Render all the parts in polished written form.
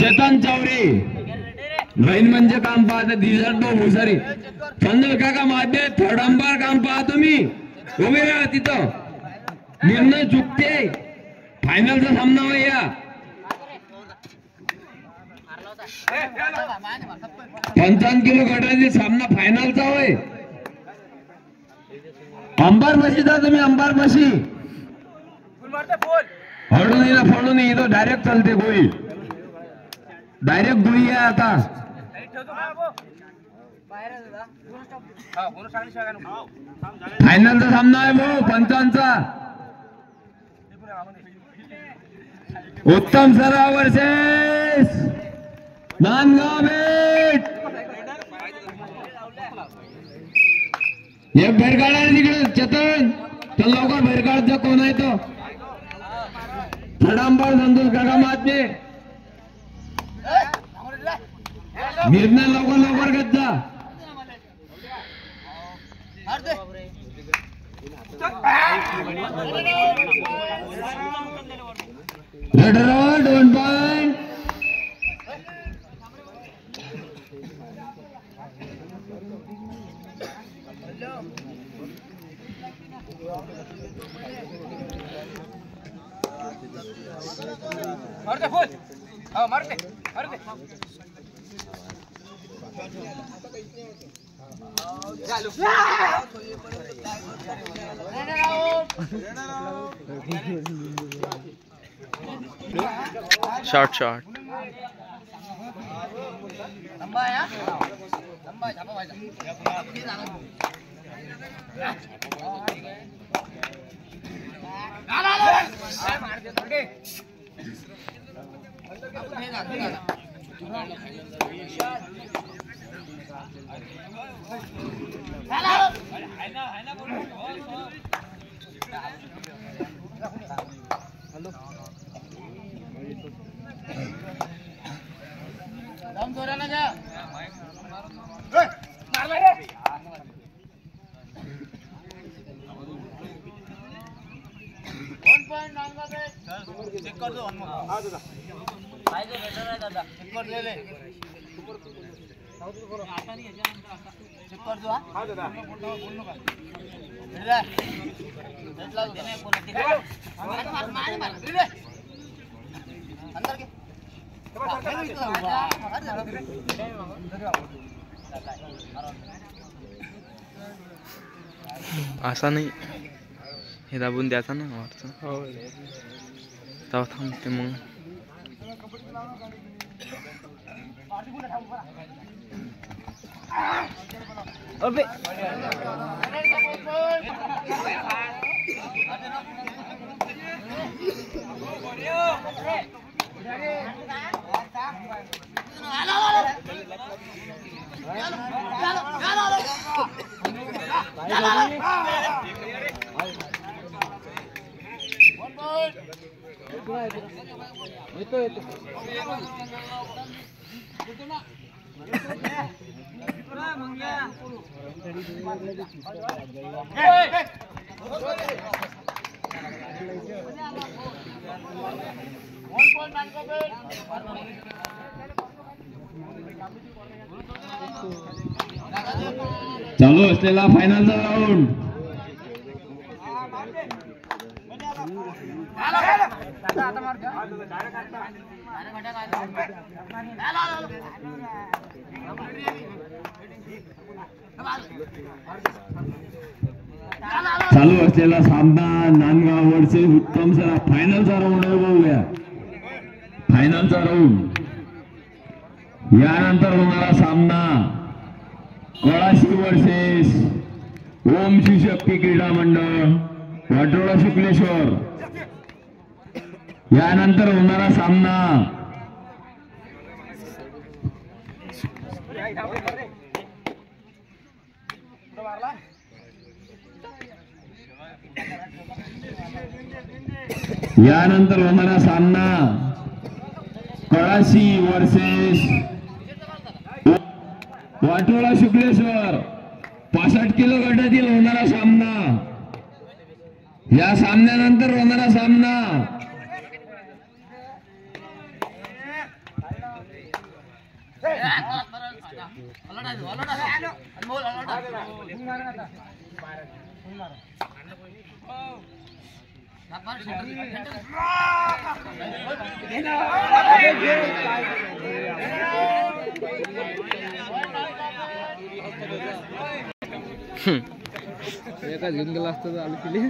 चेतन चौरे बहीण म्हणजे काम पाहत दिसतो भुसारी चंदल काका माधे थर्ड अंपायर काम पाहा तुम्ही उभे राहा तिथं निर्णय चुकते फायनलचा सामना होय या 55 किलो गटातील सामना फायनलचा होय अंपायर बशी जा तुम्ही अंपायर बशी हळून फोडून इथं डायरेक्ट चालते गोळी डायरेक्ट गोळी आहे आता फायनलचा सामना आहे भाऊ 55चा उत्तम सराव वर्सेस नांदगाव बेट एक बाहेर काढा तिकडे चेतन चल लवकर बाहेर काढ कोण आहे तो थडांबाळ संतोष काका महात्मे निर्णय लवकर घेत जा रेड 1 पॉइंट मारते फुल हां मारते चालू शॉट लंबा या लंबा झापा व्हायचा मारते थोडे दम जोराने जा मार रे चेक कर दो हां दादा भाई जो बेटर है दादा चेक कर ले आता नहीं याच्यानंतर चेक कर दो हां दादा बोल नका रे भेटला तो नाही बोलत मार रे अंदर के असा नाही हे दाबून द्यायचा ना वाटतं तेव्हा थांबते मग चालू असलेला फायनलचा राऊंड चालू असलेला सामना नांदगाव वर्सेस उत्तम सरा फायनलचा राऊंड आहे बघूया फायनलचा राऊंड यानंतर होणारा सामना कळाशी वर्सेस ओम शिवशक्ती क्रीडा मंडळ वाटोळा शुक्लेश्वर यानंतर होणारा सामना यानंतर होणारा सामना कळाशी वर्सेस वाटोळा शुक्लेश्वर 65 किलो गटातील होणारा सामना या सामन्यानंतर होणारा सामना एका घेऊन गेला असता तर आलो केली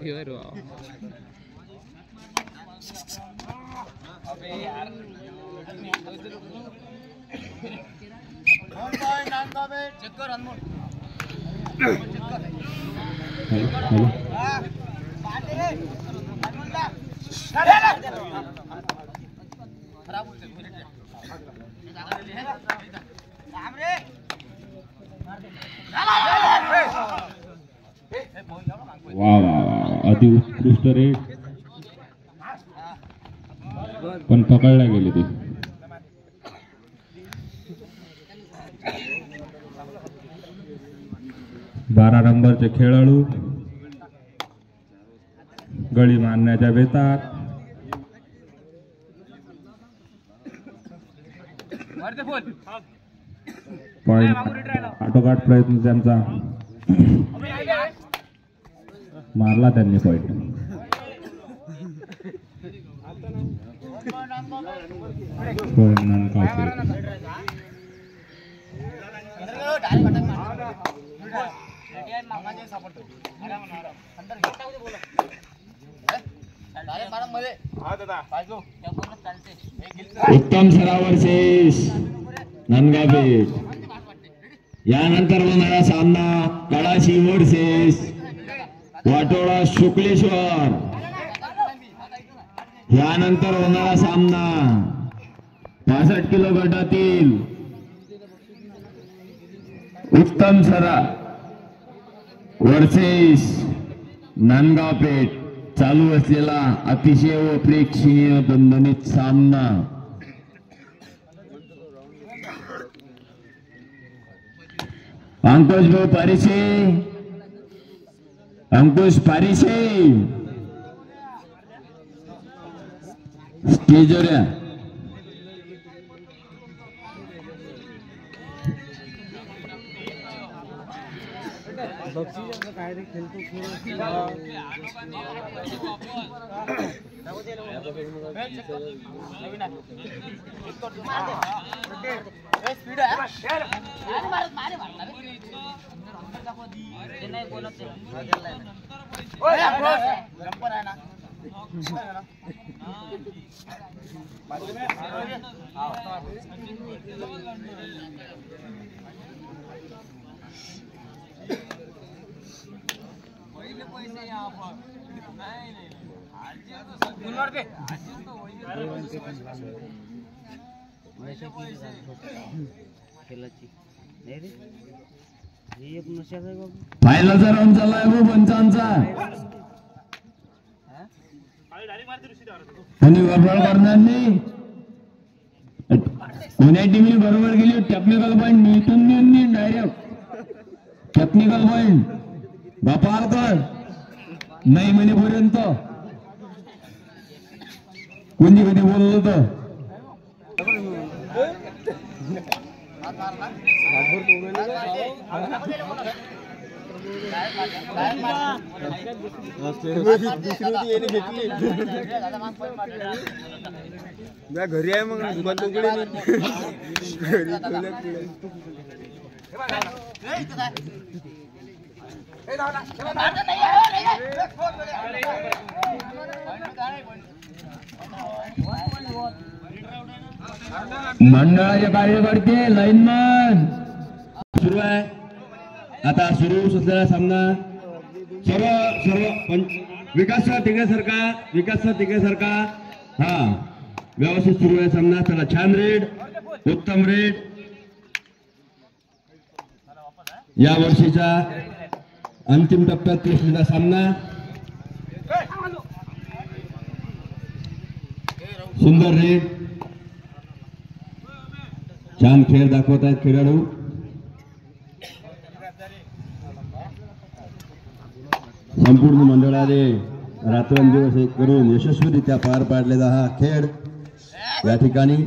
गेला वा वा अति उत्कृष्ट रेट पण पकडला गेले ते. बारा नंबरचे खेळाडू गळी मारण्याच्या बेतात पॉइंट आटोकाट प्रयत्न त्यांचा मारला त्यांनी पॉइंट. उत्तम सरावर शेष नंदगापेठ. यानंतर होणारा सामना कडाशी मोडशेष वाटोळा शुक्लेश्वर. यानंतर होणारा सामना 65 किलो गटातील उत्तम सरा वर्सेस नांदगावपेठ. चालू असलेला अतिशय व प्रेक्षणीय दणदणीत सामना. अंकुश भाऊ पारिसे, अंकुश पारिसे स्टेजवर या. फायनलचा राऊंड चाललाय हो पंचांचा. कोणी गडबड करणार नाही. कोण्या टीमने बरोबर गेली. टेक्निकल पॉइंट मिळतून नाही डायरेक्ट टेक्निकल पॉइंट बापालकर नाही म्हणेपर्यंत कोणी कधी बोललो तर घरी आहे मग दुकान उघडे मंडळाचे कार्यकर्ते लाईनमन सुरू आहे. आता सुरू असलेला सामना सर्व विकास तिघेसारखा हा व्यवस्थित सुरू आहे सामना. चला छान रेड उत्तम रेड. या वर्षीचा अंतिम टप्प्यात पोहोचलेला सामना. सुंदर रेड छान खेळ दाखवत आहेत खेळाडू. संपूर्ण मंडळाने रात्रंदिवस एक करून यशस्वीरित्या पार पाडलेला हा खेळ या ठिकाणी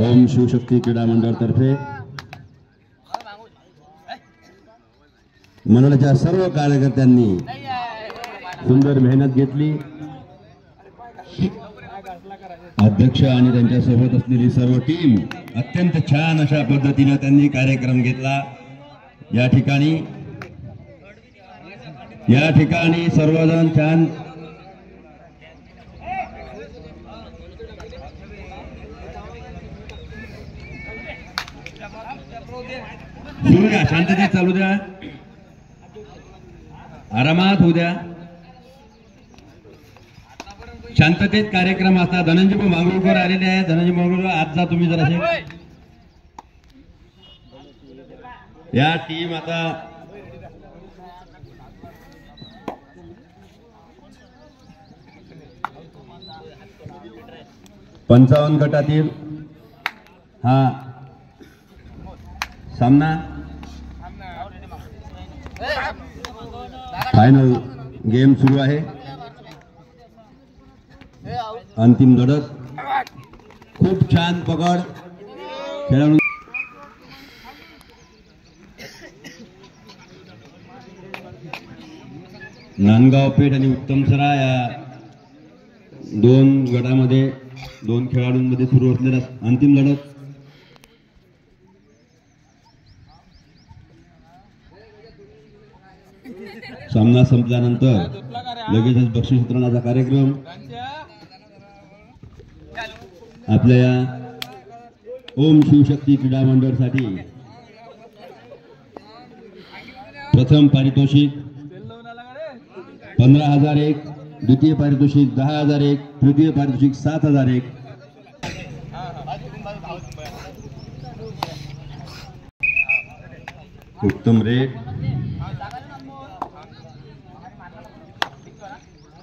ओम शिवशक्ती क्रीडा मंडळातर्फे मंडळाच्या सर्व कार्यकर्त्यांनी सुंदर मेहनत घेतली. अध्यक्ष आणि त्यांच्या सोबत असलेली सर्व टीम अत्यंत छान अशा पद्धतीने त्यांनी कार्यक्रम घेतला. या ठिकाणी सर्वजण छान सुरू द्या, शांततेत चालू द्या, आरामात होऊ द्या, शांततेत कार्यक्रम असता. धनंजय मांगरूळकर आलेले आहे. धनंजय मांगरूळकर आज जा तुम्ही जरा. या टीम आता पंचावन्न गटातील हा सामना फायनल गेम सुरू आहे. अंतिम लढत. खूप छान पकड खेळाडू. नांदगाव पेठ आणि उत्तमसरा या दोन गटामध्ये दोन खेळाडूंमध्ये सुरू असलेला अंतिम लढत. सामना संपल्यानंतर लगेचच बक्षीस वितरणाचा कार्यक्रम आपल्या या ओम शिवशक्ती क्रीडा मंडळासाठी प्रथम पारितोषिक 15,001, द्वितीय पारितोषिक 10,001, तृतीय पारितोषिक 7,001. उत्तम रेड,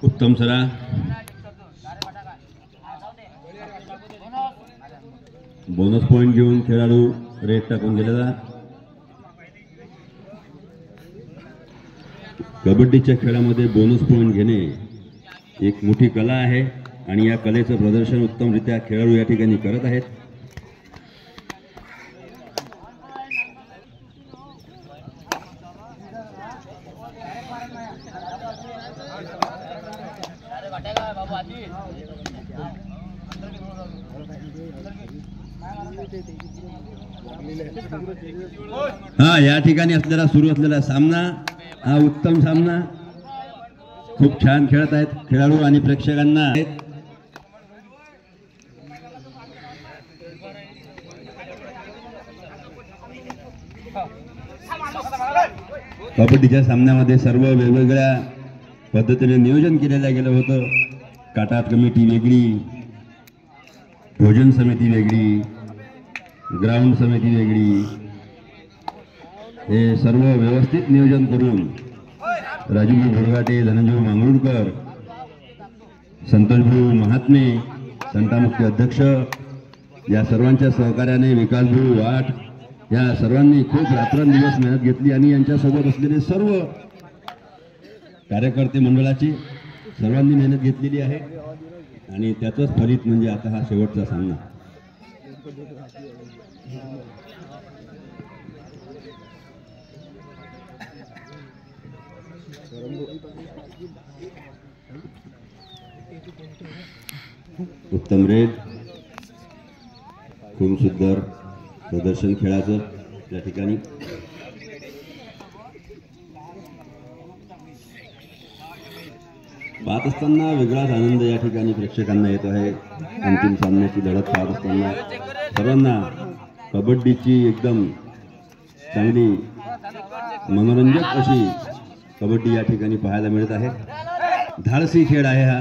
उत्तम सरा, बोनस पॉइंट घेऊन खेळाडू रेड टाकून गेलेला. कबड्डीच्या खेळामध्ये बोनस पॉइंट घेणे एक मोठी कला आहे आणि या कलेचं प्रदर्शन उत्तमरित्या खेळाडू या ठिकाणी करत आहेत. या ठिकाणी असलेला सुरू असलेला सामना हा उत्तम सामना. खूप छान खेळत आहेत खेळाडू आणि प्रेक्षकांना. कबड्डीच्या सामन्यामध्ये सर्व वेगवेगळ्या पद्धतीने नियोजन केलेलं गेलं होतं. काटात कमिटी वेगळी, भोजन समिती वेगळी, ग्राउंड समिती वेगळी, हे सर्व व्यवस्थित नियोजन करून राजूभाऊ भोरगाटे, धनंजय मांगरूळकर, संतोषभाऊ महात्मे, संतामुक्ती अध्यक्ष या सर्वांच्या सहकार्याने, विकासभाऊ वाट या सर्वांनी खूप रात्रंदिवस मेहनत घेतली आणि यांच्यासोबत असलेले सर्व कार्यकर्ते मंडळाची सर्वांनी मेहनत घेतलेली आहे आणि त्याचंच फलित म्हणजे आता हा शेवटचा सामना. उत्तम रेड, खूप सुंदर प्रदर्शन खेळाचं या ठिकाणी. पाहत असताना वेगळाच आनंद या ठिकाणी प्रेक्षकांना येत आहे. अंतिम सामन्याची लढत पाहत असताना सर्वांना कबड्डीची एकदम चांगली मनोरंजक अशी कबड्डी या ठिकाणी पाहायला मिळत आहे. धाडसी खेळ आहे हा.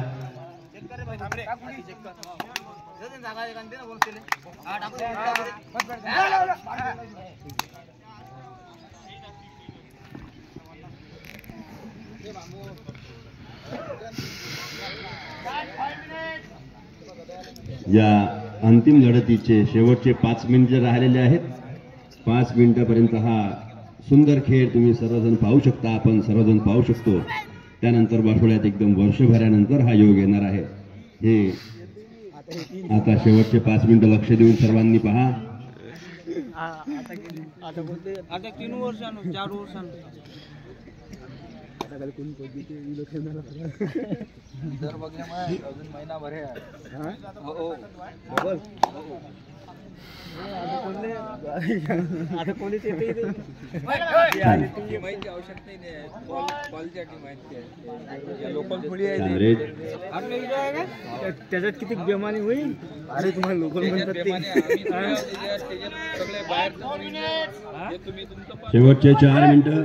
या अंतिम लढतीचे शेवटचे 5 मिनिट राहिलेले आहेत. 5 मिनिटापर्यंत हा सुंदर खेळ तुम्ही सर्वजण पाहू शकता, आपण सर्वजण पाहू शकतो. त्यानंतर बाठोड्यात एकदम वर्षभरानंतर हा योग येणार आहे. हे आता शेवटचे 5 मिनिटं लक्ष देऊन सर्वांनी पहा. आता 3 वर्षांनो 4 वर्षांनो दर बघण्यामुळे अजून महिनाभर आहे. आता कोणीच येते माहिती आवश्यकता नाही. कॉलच्या टीम माहिती लोकल थोडी आहे रेड आपल्या इथे आहे का? त्याच्यात किती बेमानी होईल. अरे तुम्हाला लोकल म्हणतात सगळे बाहेर तुम्ही तुमचं शेवटचे 4 मिनिटं.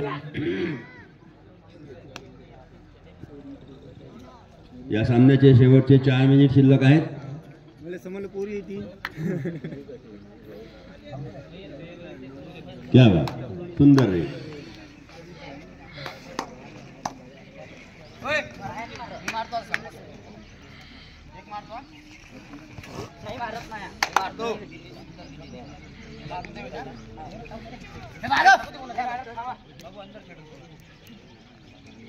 या सामन्याचे शेवटचे 4 मिनिट शिल्लक आहेत. मला समोर पोरी येते. क्या बात, सुंदर रे.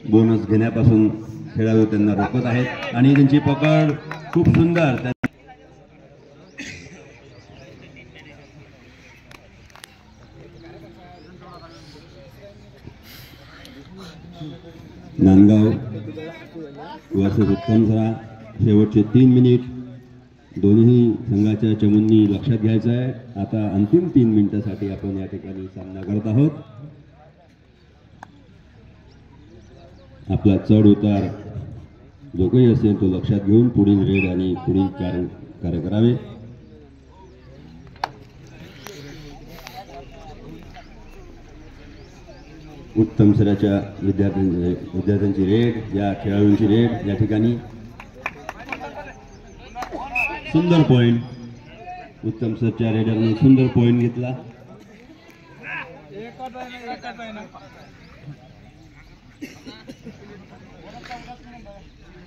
बोनस घेण्यापासून खेळाडू त्यांना रोखत आहेत आणि त्यांची पकड खूप सुंदर. नांदगाव वर्सेस उत्तमसरा. शेवटचे 3 मिनिट दोन्ही संघाच्या चमूंनी लक्षात घ्यायचं आहे. आता अंतिम 3 मिनिटासाठी आपण या ठिकाणी सामना करत आहोत. आपला चढ उतार जो काही असेल तो लक्षात घेऊन पुढील रेड आणि पुढील कार्य करावे. उत्तम सराच्या विद्यार्थ्यांची रेड, या खेळाडूंची रेड या ठिकाणी. सुंदर पॉइंट. उत्तम सरच्या रेडरने सुंदर पॉइंट घेतला.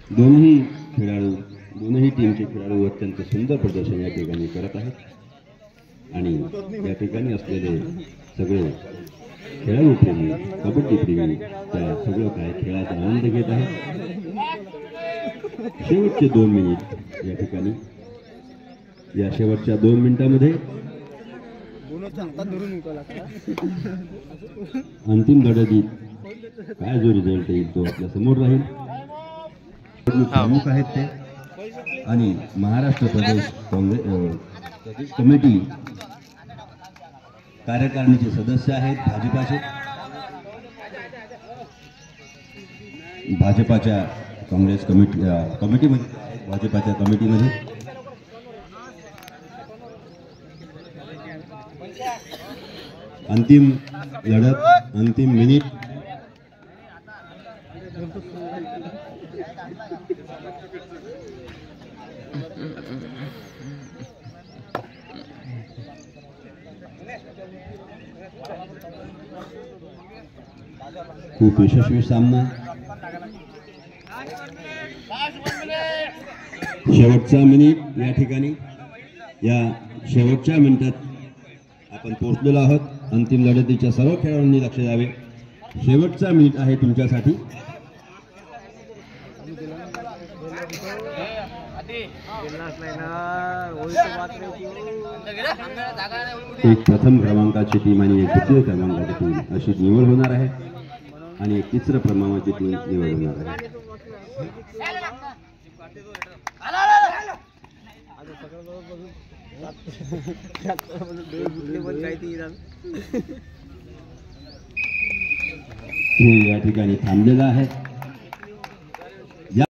दोन्ही टीमचे खेळाडू अत्यंत सुंदर प्रदर्शन या ठिकाणी करत आहेत आणि या ठिकाणी असलेले सगळे खेळाडू प्रेमी, कबड्डी प्रेमी त्या सगळं काय खेळाचा आनंद घेत आहे. शेवटचे 2 मिनिट या ठिकाणी. या शेवटच्या 2 मिनिटांमध्ये अंतिम लढतीत काय जो रिझल्ट येईल तो आपल्या समोर राहील. प्रमुख आहेत ते आणि महाराष्ट्र प्रदेश काँग्रेस कमिटी कार्यकारिणीचे सदस्य आहेत. भाजपाच्या काँग्रेस कमिटीमध्ये भाजपाच्या कमिटीमध्ये अंतिम लढत, अंतिम मिनिट. खूप यशस्वी सामना. शेवटचा मिनिट या ठिकाणी. या शेवटच्या मिनिटात आपण पोहोचलेलो आहोत. अंतिम लढतीच्या सर्व खेळाडूंनी लक्ष द्यावे. शेवटचा मिनिट आहे तुमच्यासाठी. एक प्रथम क्रमांकाची टीम आणि एक द्वितीय क्रमांकाची टीम अशी निवड होणार आहे आणि एक तिसऱ्या क्रमांकाची टीम निवड होणार आहे. हे या ठिकाणी थांबलेलं आहे.